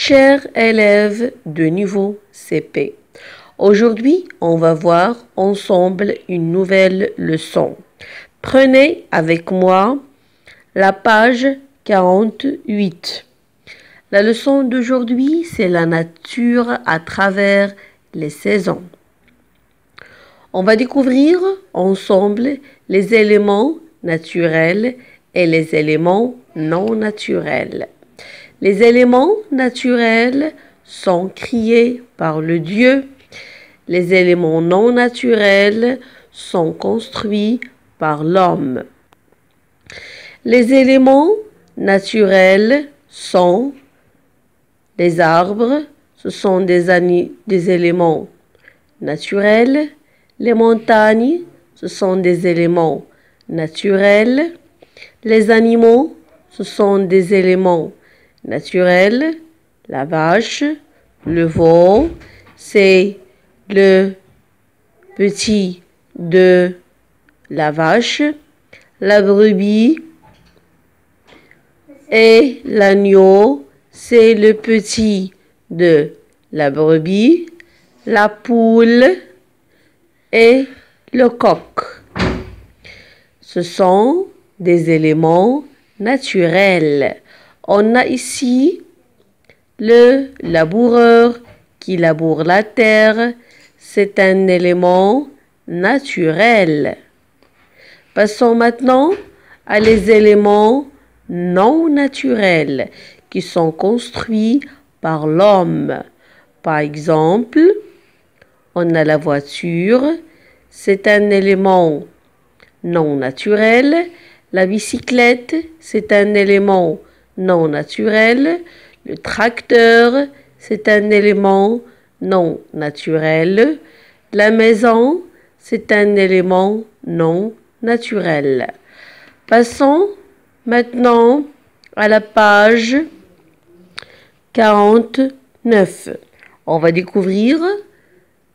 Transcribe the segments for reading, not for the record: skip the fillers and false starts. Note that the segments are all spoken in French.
Chers élèves de niveau CP, aujourd'hui, on va voir ensemble une nouvelle leçon. Prenez avec moi la page 48. La leçon d'aujourd'hui, c'est la nature à travers les saisons. On va découvrir ensemble les éléments naturels et les éléments non naturels. Les éléments naturels sont créés par le Dieu. Les éléments non naturels sont construits par l'homme. Les éléments naturels sont les arbres, ce sont des éléments naturels. Les montagnes, ce sont des éléments naturels. Les animaux, ce sont des éléments naturels. La vache, le veau, c'est le petit de la vache. La brebis et l'agneau, c'est le petit de la brebis. La poule et le coq. Ce sont des éléments naturels. On a ici le laboureur qui laboure la terre. C'est un élément naturel. Passons maintenant à les éléments non naturels qui sont construits par l'homme. Par exemple, on a la voiture, c'est un élément non naturel. La bicyclette, c'est un élément non naturel. Le tracteur, c'est un élément non naturel. La maison, c'est un élément non naturel. Passons maintenant à la page 49. On va découvrir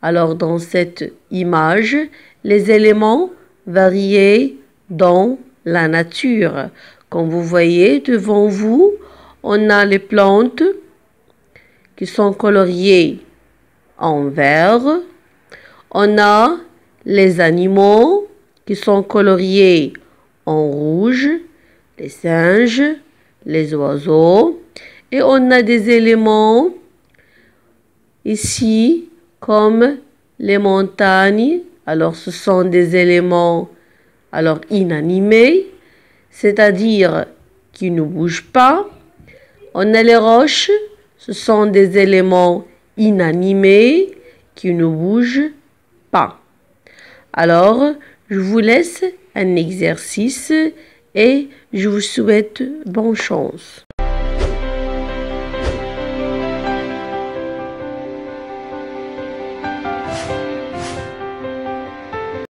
alors dans cette image les éléments variés dans la nature. Comme vous voyez devant vous, on a les plantes qui sont coloriées en vert. On a les animaux qui sont coloriés en rouge, les singes, les oiseaux. Et on a des éléments ici comme les montagnes. Alors ce sont des éléments inanimés, c'est-à-dire qui ne bougent pas. On a les roches, ce sont des éléments inanimés qui ne bougent pas. Alors, je vous laisse un exercice et je vous souhaite bonne chance.